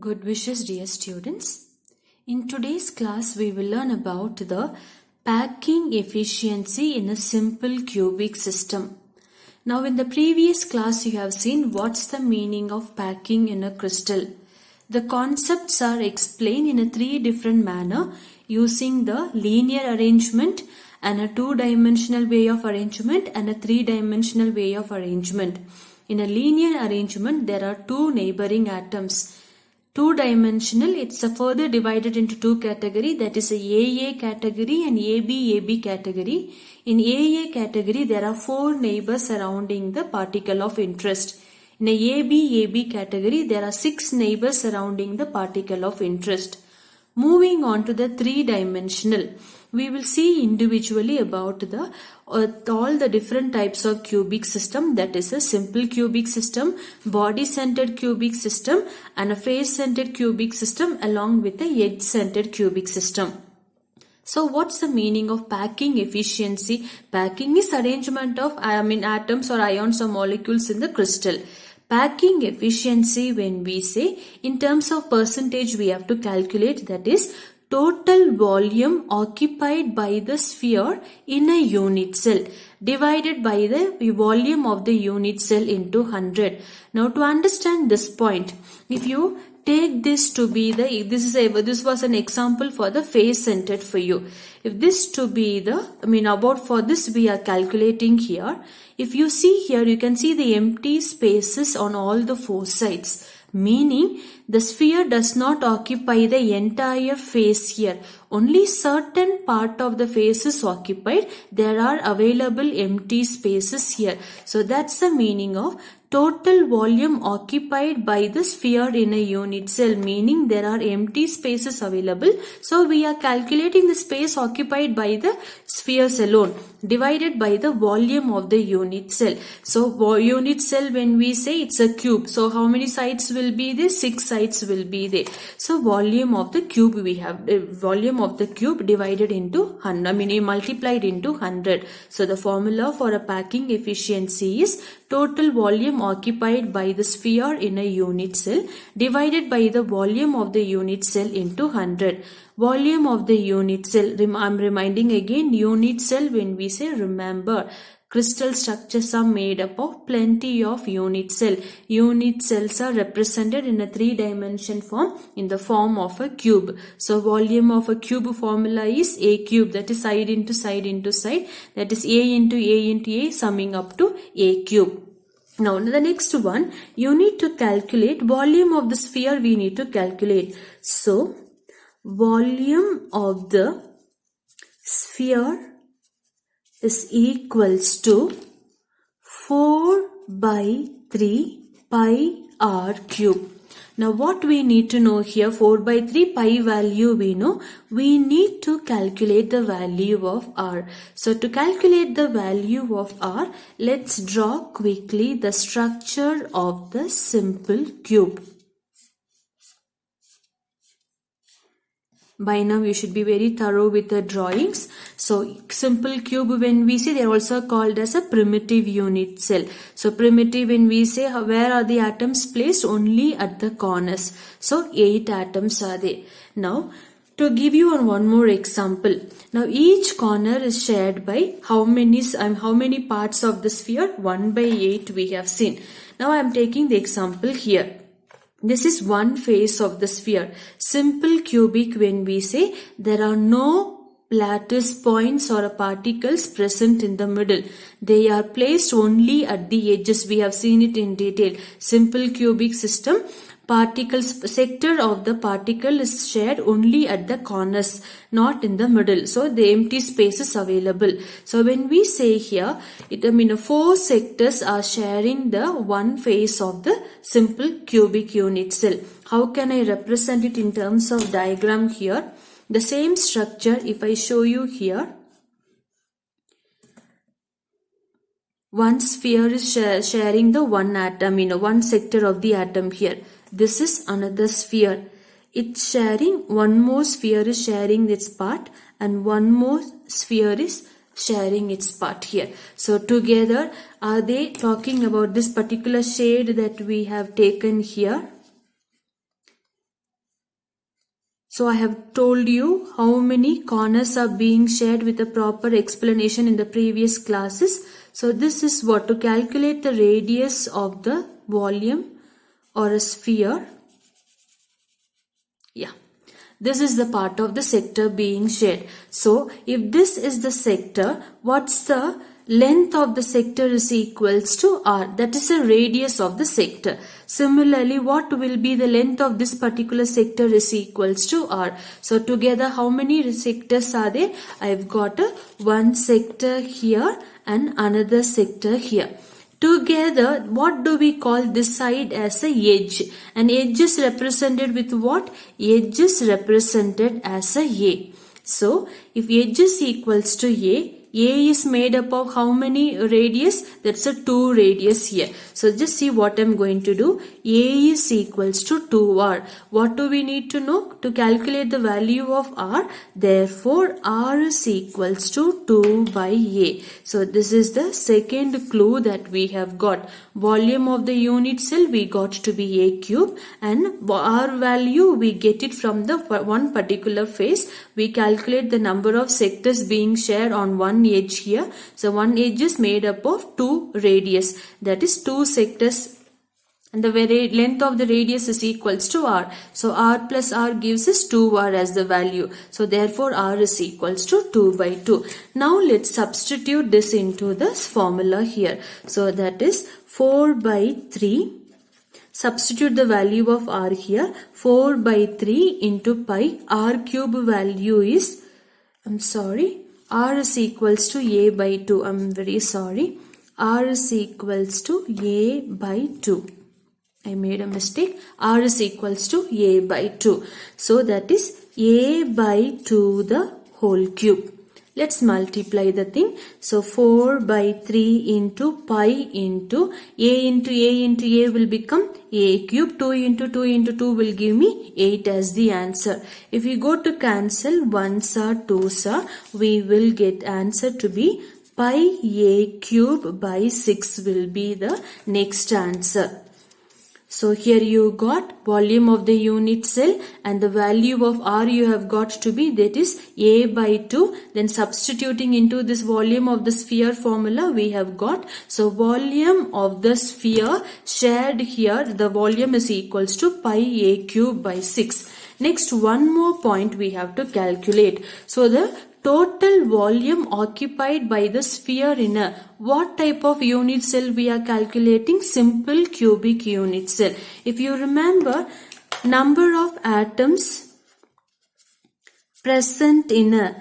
Good wishes, dear students. In today's class, we will learn about the packing efficiency in a simple cubic system. Now, in the previous class, you have seen what's the meaning of packing in a crystal. The concepts are explained in a three different manner using the linear arrangement and a two-dimensional way of arrangement and a three-dimensional way of arrangement. In a linear arrangement, there are two neighboring atoms. Two-dimensional, it's further divided into two categories, that is a AA category and AB category. In AA category, there are four neighbors surrounding the particle of interest. In a AB category, there are six neighbors surrounding the particle of interest. Moving on to the three-dimensional, we will see individually about the all the different types of cubic system, that is a simple cubic system, body-centered cubic system and a face-centered cubic system along with a edge-centered cubic system. So what's the meaning of packing efficiency? Packing is arrangement of atoms or ions or molecules in the crystal. Packing efficiency, when we say in terms of percentage, we have to calculate, that is total volume occupied by the sphere in a unit cell divided by the volume of the unit cell into 100. Now to understand this point, if you take this to be the, this was an example for the face centered for you. If this to be the, for this we are calculating here. If you see here, you can see the empty spaces on all the four sides. Meaning the sphere does not occupy the entire face here. Only certain part of the face is occupied. There are available empty spaces here. So that's the meaning of total volume occupied by the sphere in a unit cell, meaning there are empty spaces available. So we are calculating the space occupied by the spheres alone divided by the volume of the unit cell. So unit cell, when we say it's a cube, so how many sides will be there? 6 sides will be there. So volume of the cube, we have volume of the cube divided into 100, multiplied into 100. So the formula for a packing efficiency is total volume occupied by the sphere in a unit cell divided by the volume of the unit cell into 100. Volume of the unit cell, I'm reminding again, unit cell, when we say, remember, crystal structures are made up of plenty of unit cell. Unit cells are represented in a three-dimension form in the form of a cube. So volume of a cube formula is A cube, that is side into side into side, that is A into A into A, summing up to A cube. Now the next one, you need to calculate volume of the sphere, we need to calculate. So volume of the sphere is equals to 4 by 3 pi r cube. Now what we need to know here, 4 by 3 pi value we know, we need to calculate the value of r. So to calculate the value of r, let's draw quickly the structure of the simple cube. By now you should be very thorough with the drawings. So simple cube, when we say, they are also called as a primitive unit cell. So primitive, when we say, where are the atoms placed? Only at the corners. So 8 atoms are there. Now to give you one more example. Now each corner is shared by how many parts of the sphere? 1 by 8 we have seen. Now I am taking the example here. This is one face of the sphere. Simple cubic, when we say, there are no lattice points or particles present in the middle. They are placed only at the edges. We have seen it in detail. Simple cubic system, sector of the particle is shared only at the corners, not in the middle. So the empty space is available. So when we say here, 4 sectors are sharing the one face of the simple cubic unit cell. How can I represent it in terms of diagram here? The same structure, if I show you here, one sphere is sharing the one atom, one sector of the atom here. This is another sphere. It's sharing, one more sphere is sharing its part and one more sphere is sharing its part here. So together, are they talking about this particular shade that we have taken here? So I have told you how many corners are being shared with a proper explanation in the previous classes. So this is what to calculate the radius of the volume or a sphere. Yeah. This is the part of the sector being shared. So if this is the sector, what's the length of the sector is equals to r. That is the radius of the sector. Similarly, what will be the length of this particular sector is equals to r. So together how many sectors are there? I've got one sector here and another sector here. Together, what do we call this side as a edge? An edge is represented with what? Edge is represented as a A. So, if edge is equals to A is made up of how many radius? That's a 2 radius here. So, just see what I'm going to do. A is equals to 2r. What do we need to know? To calculate the value of r. Therefore, r is equals to 2 by A. So, this is the second clue that we have got. Volume of the unit cell we got to be A cube, and r value we get it from the one particular phase. We calculate the number of sectors being shared on one edge here. So one edge is made up of 2 radius, that is 2 sectors, and the length of the radius is equals to r. So r plus r gives us 2r as the value. So therefore r is equals to 2 by 2. Now let's substitute this into this formula here. So that is 4 by 3. Substitute the value of r here. 4 by 3 into pi. R cube value is, r is equals to a by 2. I'm very sorry. R is equals to a by 2. I made a mistake. R is equals to a by 2. So that is a by 2 the whole cube. Let's multiply the thing. So 4 by 3 into pi into a will become a cube. 2 into 2 into 2 will give me 8 as the answer. If we go to cancel 1s are 2s are, we will get answer to be pi a cube by 6 will be the next answer. So here you got volume of the unit cell and the value of r you have got to be, that is a by 2. Then substituting into this volume of the sphere formula we have got. So volume of the sphere shared here, the volume is equals to pi a cube by 6. Next, one more point we have to calculate. So the total volume occupied by the sphere in a what type of unit cell we are calculating? Simple cubic unit cell. If you remember, number of atoms present in a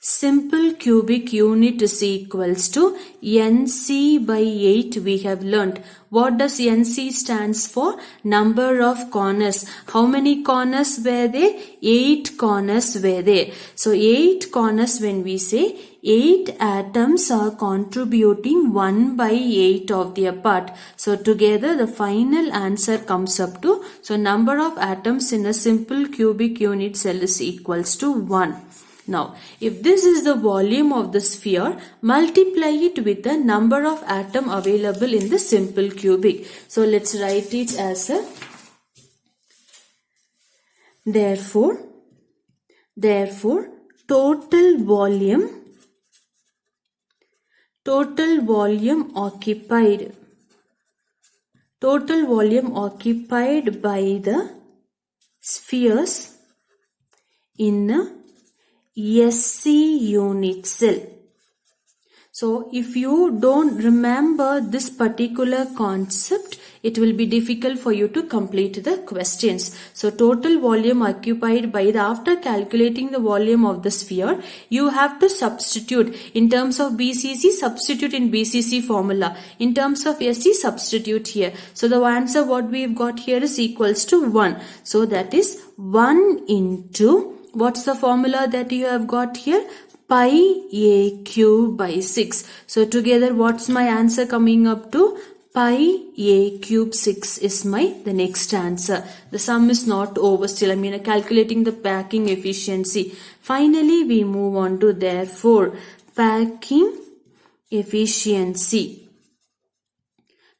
simple cubic unit is equals to NC by 8 we have learnt. What does NC stands for? Number of corners. How many corners were there? 8 corners were there. So 8 corners, when we say 8 atoms are contributing 1 by 8 of their part. So together the final answer comes up to, so number of atoms in a simple cubic unit cell is equals to 1. Now, if this is the volume of the sphere, multiply it with the number of atom available in the simple cubic. So, let's write it as a therefore total volume occupied by the spheres in a SC unit cell. So if you don't remember this particular concept, it will be difficult for you to complete the questions. So total volume occupied by the, after calculating the volume of the sphere, you have to substitute in terms of BCC, substitute in BCC formula. In terms of SC, substitute here. So the answer what we've got here is equals to 1. So that is 1 into, what's the formula that you have got here? Pi a cube by 6. So together what's my answer coming up to? Pi a cube 6 is the next answer. The sum is not over still. Calculating the packing efficiency. Finally, we move on to therefore packing efficiency.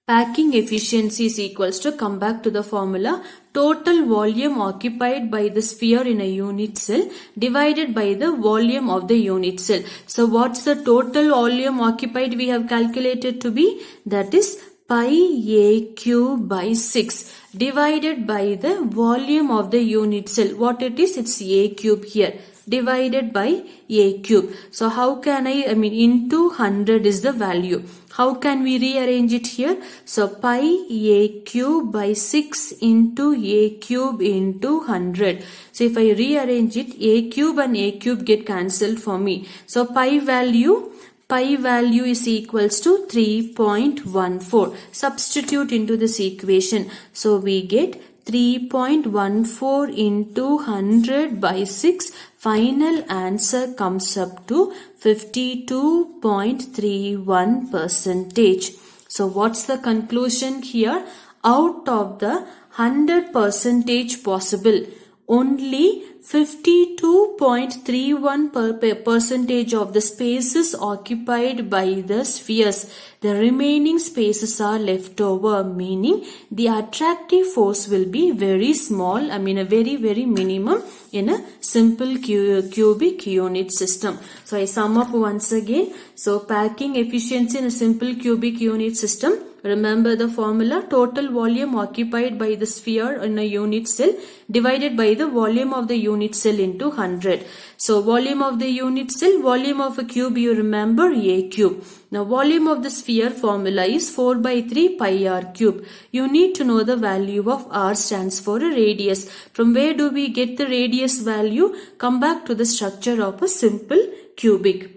packing efficiency is equals to, come back to the formula, total volume occupied by the sphere in a unit cell divided by the volume of the unit cell. So what's the total volume occupied we have calculated to be? That is pi a cube by 6 divided by the volume of the unit cell. What it is? It's a cube here, divided by a cube. So how can into 100 is the value. How can we rearrange it here? So pi a cube by 6 into a cube into 100. So if I rearrange it, a cube and a cube get cancelled for me. So pi value is equals to 3.14. Substitute into this equation. So we get 3.14 into 100 by 6. Final answer comes up to 52.31%. So what's the conclusion here? Out of the 100% possible, only 52.31% of the spaces occupied by the spheres. The remaining spaces are left over, meaning the attractive force will be very small, a very, very minimum in a simple cubic unit system. So I sum up once again. So packing efficiency in a simple cubic unit system. Remember the formula, total volume occupied by the sphere in a unit cell divided by the volume of the unit cell into 100. So volume of the unit cell, volume of a cube, you remember a cube. Now volume of the sphere formula is 4 by 3 pi r cube. You need to know the value of r stands for a radius. From where do we get the radius value? Come back to the structure of a simple cubic.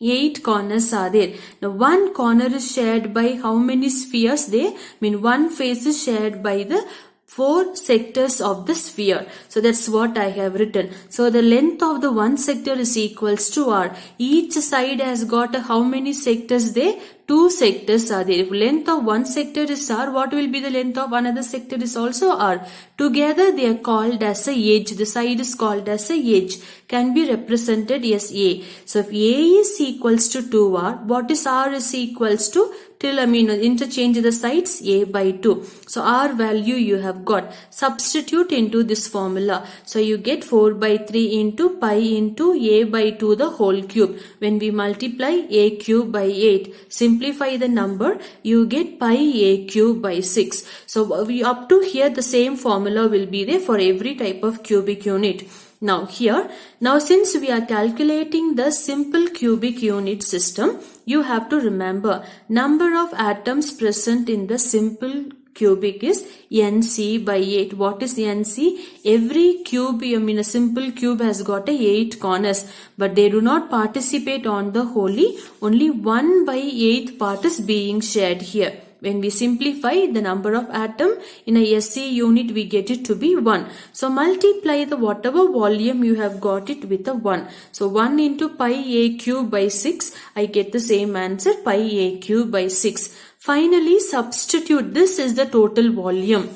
8 corners are there. Now one corner is shared by how many spheres? One face is shared by the 4 sectors of the sphere. So that's what I have written. So the length of the one sector is equals to r. Each side has got how many sectors there? 2 sectors are there. If length of one sector is r, what will be the length of another sector is also r. Together they are called as a edge. The side is called as a edge. Can be represented as a. So if a is equals to 2r, what is r is equals to? Interchange the sides, a by 2. So r value you have got. Substitute into this formula. So you get 4 by 3 into pi into a by 2 the whole cube. When we multiply a cube by 8, simplify the number, you get pi a cube by 6. So up to here the same formula will be there for every type of cubic unit. Now since we are calculating the simple cubic unit system, you have to remember number of atoms present in the simple cubic is Nc by 8. What is Nc? Every cube, a simple cube has got 8 corners, but they do not participate on the wholly. Only 1 by 8th part is being shared here. When we simplify the number of atom in a SI unit, we get it to be 1. So multiply the whatever volume you have got it with a 1. So 1 into pi a cube by 6, I get the same answer, pi a cube by 6. Finally, substitute. This is the total volume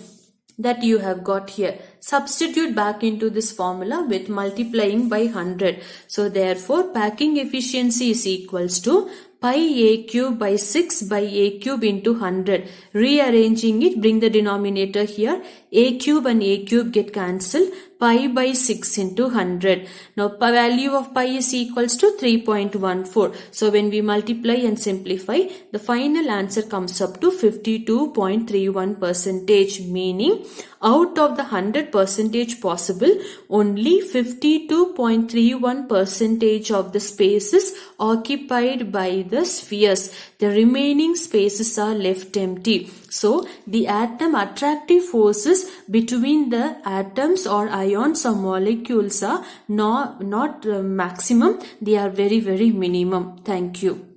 that you have got here. Substitute back into this formula with multiplying by 100. So therefore, packing efficiency is equals to pi a cube by 6 by a cube into 100. Rearranging it, bring the denominator here. A cube and a cube get cancelled. Pi by 6 into 100. Now value of pi is equals to 3.14. So when we multiply and simplify, the final answer comes up to 52.31%, meaning out of the 100% possible, only 52.31% of the spaces occupied by the spheres. The remaining spaces are left empty. So the atom attractive forces between the atoms or ions or molecules are not maximum. They are very, very minimum. Thank you.